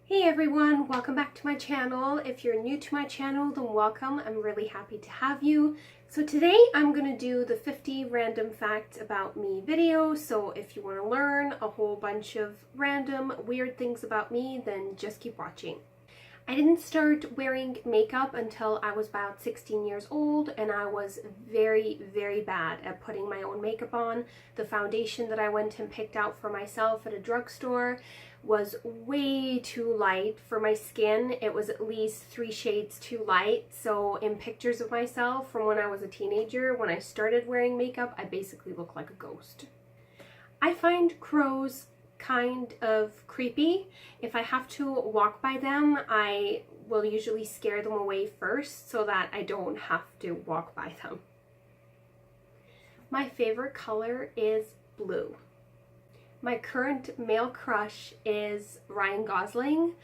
Hey everyone, welcome back to my channel. If you're new to my channel, then welcome. I'm really happy to have you. So today I'm going to do the 50 random facts about me video. So if you want to learn a whole bunch of random weird things about me, then just keep watching. I didn't start wearing makeup until I was about 16 years old, and I was very bad at putting my own makeup on. The foundation that I went and picked out for myself at a drugstore was way too light for my skin. It was at least 3 shades too light. So in pictures of myself from when I was a teenager, when I started wearing makeup, I basically look like a ghost. I find crows kind of creepy. If I have to walk by them, I will usually scare them away first so that I don't have to walk by them. My favorite color is blue. My current male crush is Ryan Gosling.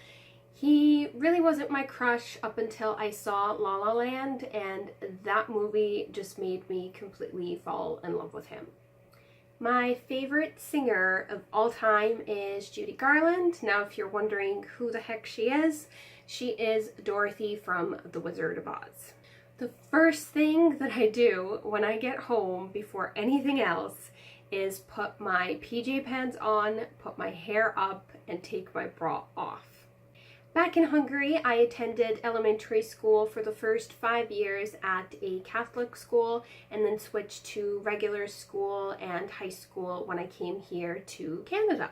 He really wasn't my crush up until I saw La La Land, and that movie just made me completely fall in love with him. My favorite singer of all time is Judy Garland. Now, if you're wondering who the heck she is Dorothy from The Wizard of Oz. The first thing that I do when I get home before anything else is put my PJ pants on, put my hair up, and take my bra off. Back in Hungary, I attended elementary school for the first 5 years at a Catholic school, and then switched to regular school and high school when I came here to Canada.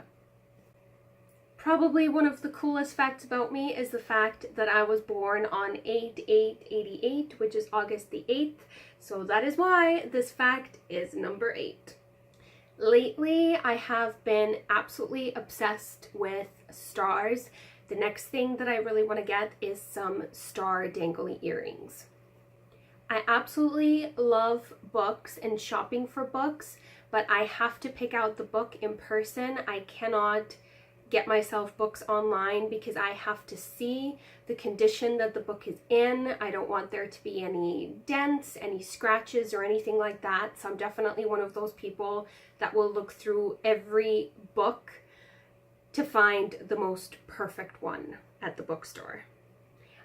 Probably one of the coolest facts about me is the fact that I was born on 8/8/88, which is August the 8th, so that is why this fact is number 8. Lately, I have been absolutely obsessed with stars. The next thing that I really want to get is some star dangly earrings. I absolutely love books and shopping for books, but I have to pick out the book in person. I cannot get myself books online because I have to see the condition that the book is in. I don't want there to be any dents, any scratches, or anything like that. So I'm definitely one of those people that will look through every book to find the most perfect one at the bookstore.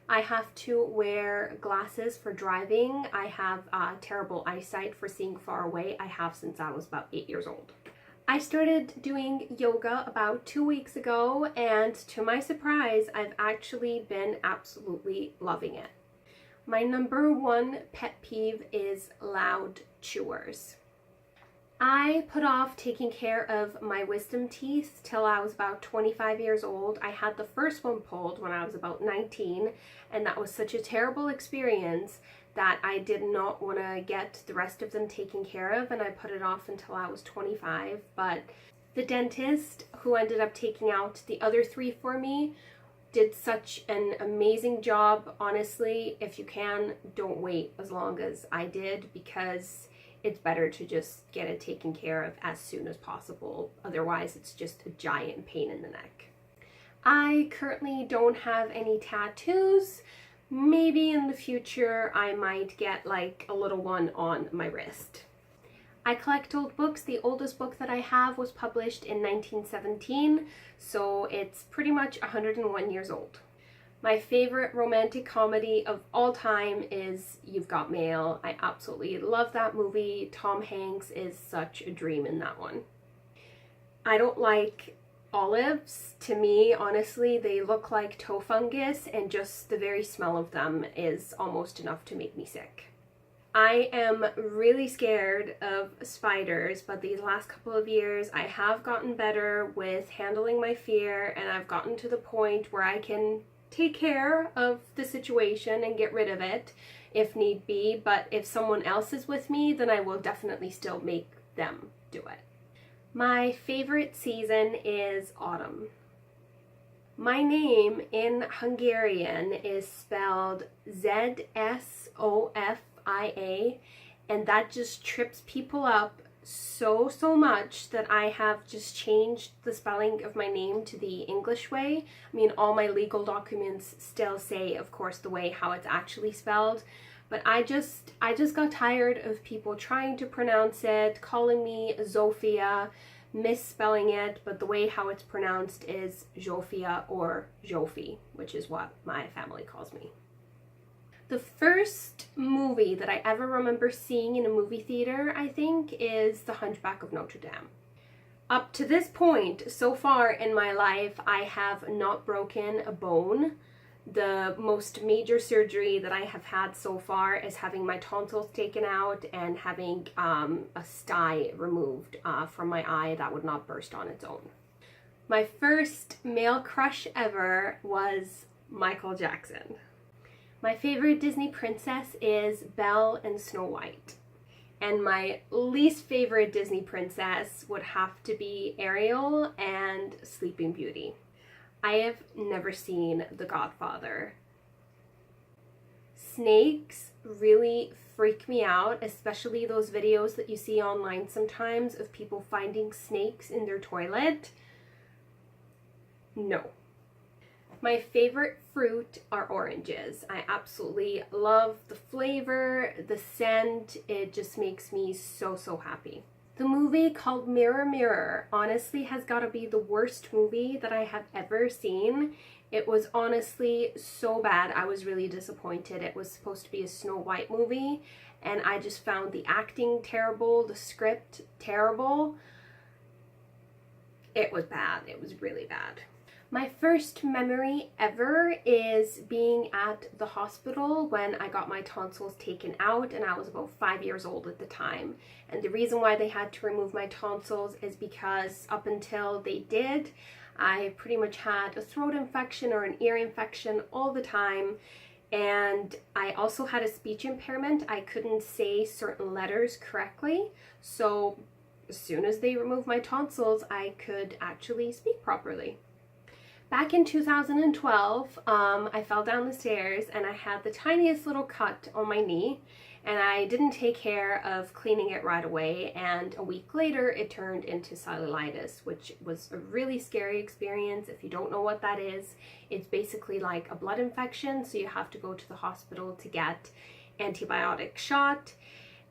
I have to wear glasses for driving. I have terrible eyesight for seeing far away. I have since I was about 8 years old. I started doing yoga about 2 weeks ago, and to my surprise, I've actually been absolutely loving it. My number one pet peeve is loud chewers. I put off taking care of my wisdom teeth till I was about 25 years old. I had the first one pulled when I was about 19, and that was such a terrible experience that I did not want to get the rest of them taken care of, and I put it off until I was 25. But the dentist who ended up taking out the other 3 for me did such an amazing job. Honestly, if you can, don't wait as long as I did, because it's better to just get it taken care of as soon as possible. Otherwise, it's just a giant pain in the neck. I currently don't have any tattoos. Maybe in the future I might get like a little one on my wrist. I collect old books. The oldest book that I have was published in 1917, so it's pretty much 101 years old. My favorite romantic comedy of all time is You've Got Mail. I absolutely love that movie. Tom Hanks is such a dream in that one. I don't like olives. To me, honestly, they look like toe fungus, and just the very smell of them is almost enough to make me sick. I am really scared of spiders, but these last couple of years I have gotten better with handling my fear, and I've gotten to the point where I can take care of the situation and get rid of it if need be. But if someone else is with me, then I will definitely still make them do it. My favorite season is autumn. My name in Hungarian is spelled Zsofia, and that just trips people up so much that I have just changed the spelling of my name to the English way. I mean, all my legal documents still say, of course, the way how it's actually spelled, but I just got tired of people trying to pronounce it, calling me Sophia, misspelling it, but the way how it's pronounced is Sophia or Jofi, which is what my family calls me. The first movie that I ever remember seeing in a movie theater, I think, is The Hunchback of Notre Dame. Up to this point, so far in my life, I have not broken a bone. The most major surgery that I have had so far is having my tonsils taken out and having a sty removed from my eye that would not burst on its own. My first male crush ever was Michael Jackson. My favorite Disney princess is Belle and Snow White. And my least favorite Disney princess would have to be Ariel and Sleeping Beauty. I have never seen The Godfather. Snakes really freak me out, especially those videos that you see online sometimes of people finding snakes in their toilet. No. My favorite fruit are oranges. I absolutely love the flavor, the scent. It just makes me so, so happy. The movie called Mirror Mirror honestly has got to be the worst movie that I have ever seen. It was honestly so bad. I was really disappointed. It was supposed to be a Snow White movie, and I just found the acting terrible, the script terrible. It was bad. It was really bad. My first memory ever is being at the hospital when I got my tonsils taken out, and I was about 5 years old at the time. And the reason why they had to remove my tonsils is because up until they did, I pretty much had a throat infection or an ear infection all the time. And I also had a speech impairment. I couldn't say certain letters correctly. So as soon as they removed my tonsils, I could actually speak properly. Back in 2012, I fell down the stairs and I had the tiniest little cut on my knee, and I didn't take care of cleaning it right away, and a week later it turned into cellulitis, which was a really scary experience. If you don't know what that is, it's basically like a blood infection, so you have to go to the hospital to get antibiotic shot,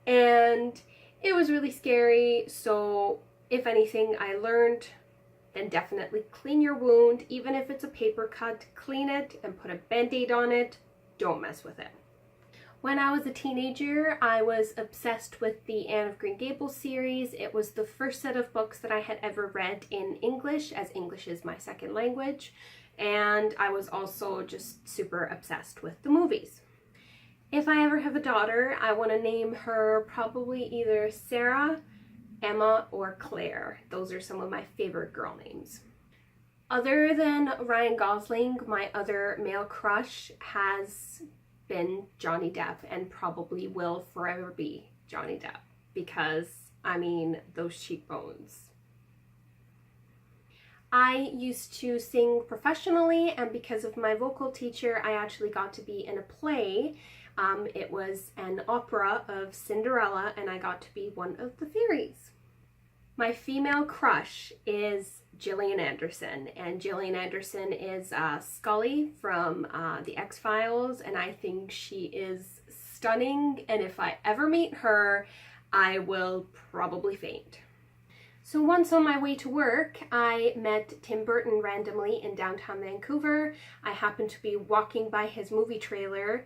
and it was really scary. So if anything I learned, then definitely clean your wound. Even if it's a paper cut, clean it and put a band-aid on it. Don't mess with it. When I was a teenager, I was obsessed with the Anne of Green Gables series. It was the first set of books that I had ever read in English, as English is my second language. And I was also just super obsessed with the movies. If I ever have a daughter, I want to name her probably either Sarah, Emma, or Claire. Those are some of my favorite girl names. Other than Ryan Gosling, my other male crush has been Johnny Depp, and probably will forever be Johnny Depp, because, I mean, those cheekbones. I used to sing professionally, and because of my vocal teacher, I actually got to be in a play. It was an opera of Cinderella, and I got to be one of the fairies. My female crush is Gillian Anderson, and Gillian Anderson is Scully from The X-Files, and I think she is stunning, and if I ever meet her, I will probably faint. So once on my way to work, I met Tim Burton randomly in downtown Vancouver. I happened to be walking by his movie trailer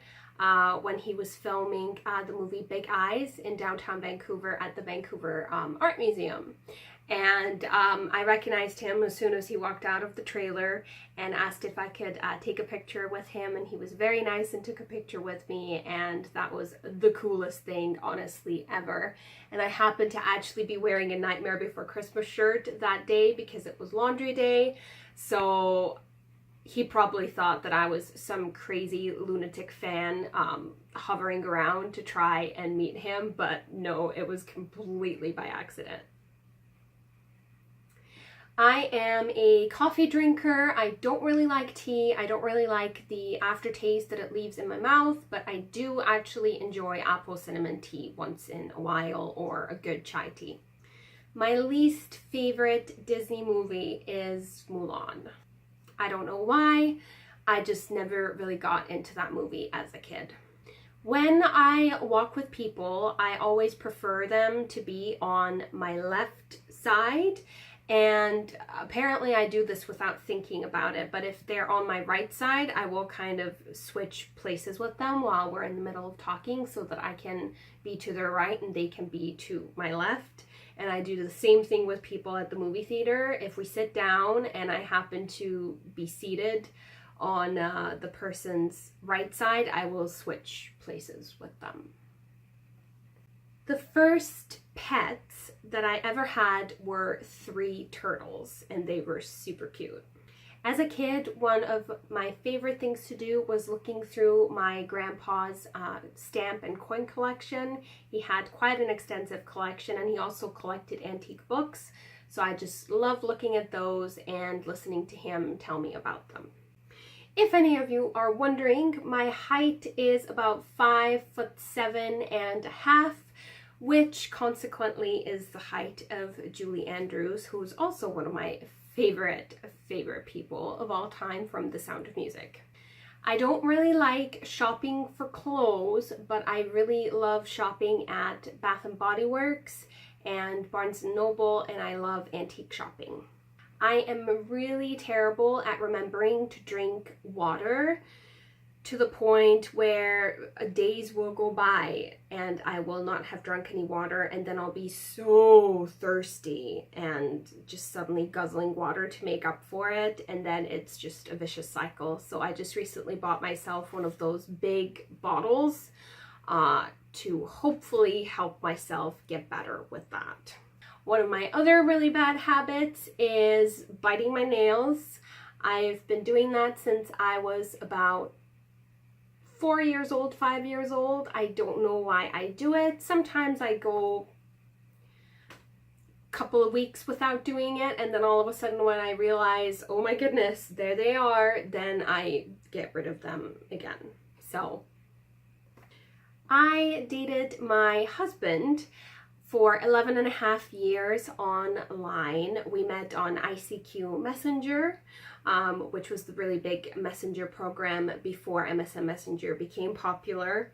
when he was filming the movie Big Eyes in downtown Vancouver at the Vancouver Art Museum. And I recognized him as soon as he walked out of the trailer and asked if I could take a picture with him, and he was very nice and took a picture with me, and that was the coolest thing, honestly, ever. And I happened to actually be wearing a Nightmare Before Christmas shirt that day because it was laundry day, so he probably thought that I was some crazy lunatic fan hovering around to try and meet him, but no, it was completely by accident. I am a coffee drinker. I don't really like tea. I don't really like the aftertaste that it leaves in my mouth, but I do actually enjoy apple cinnamon tea once in a while, or a good chai tea. My least favorite Disney movie is Mulan. I don't know why. I just never really got into that movie as a kid. When I walk with people, I always prefer them to be on my left side. And apparently I do this without thinking about it, but if they're on my right side, I will kind of switch places with them while we're in the middle of talking so that I can be to their right and they can be to my left. And I do the same thing with people at the movie theater. If we sit down and I happen to be seated on the person's right side, I will switch places with them. The first pets that I ever had were 3 turtles, and they were super cute. As a kid, one of my favorite things to do was looking through my grandpa's stamp and coin collection. He had quite an extensive collection, and he also collected antique books, so I just loved looking at those and listening to him tell me about them. If any of you are wondering, my height is about 5'7.5", which consequently is the height of Julie Andrews, who's also one of my favorite people of all time from The Sound of Music. I don't really like shopping for clothes, but I really love shopping at Bath & Body Works and Barnes & Noble, and I love antique shopping. I am really terrible at remembering to drink water, to the point where days will go by and I will not have drunk any water, and then I'll be so thirsty and just suddenly guzzling water to make up for it, and then it's just a vicious cycle. So I just recently bought myself one of those big bottles to hopefully help myself get better with that. One of my other really bad habits is biting my nails. I've been doing that since I was about 4 years old, 5 years old. I don't know why I do it. Sometimes I go a couple of weeks without doing it, and then all of a sudden when I realize, oh my goodness, there they are, then I get rid of them again. So I dated my husband for 11.5 years online. We met on ICQ Messenger, which was the really big messenger program before MSN Messenger became popular.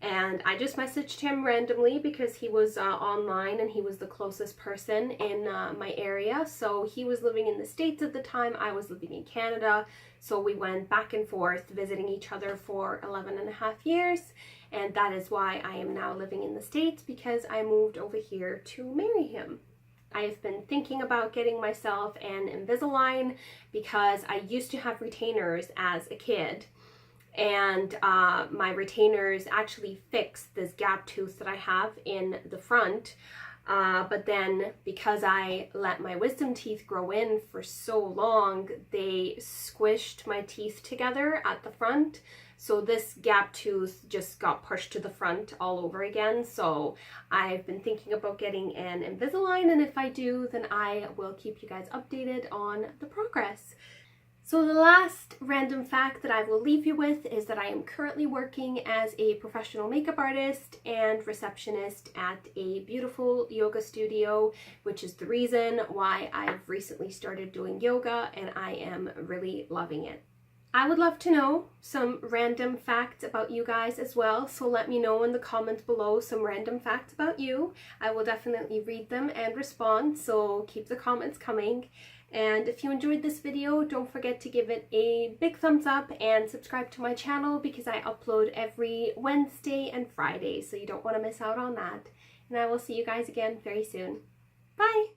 And I just messaged him randomly because he was online and he was the closest person in my area. So he was living in the States at the time, I was living in Canada. So we went back and forth visiting each other for 11.5 years. And that is why I am now living in the States, because I moved over here to marry him. I have been thinking about getting myself an Invisalign because I used to have retainers as a kid, and my retainers actually fixed this gap tooth that I have in the front. But then because I let my wisdom teeth grow in for so long, they squished my teeth together at the front. So this gap tooth just got pushed to the front all over again. So I've been thinking about getting an Invisalign, and if I do, then I will keep you guys updated on the progress. So the last random fact that I will leave you with is that I am currently working as a professional makeup artist and receptionist at a beautiful yoga studio, which is the reason why I've recently started doing yoga, and I am really loving it. I would love to know some random facts about you guys as well, so let me know in the comments below some random facts about you. I will definitely read them and respond, so keep the comments coming. And if you enjoyed this video, don't forget to give it a big thumbs up and subscribe to my channel, because I upload every Wednesday and Friday, so you don't want to miss out on that. And I will see you guys again very soon. Bye!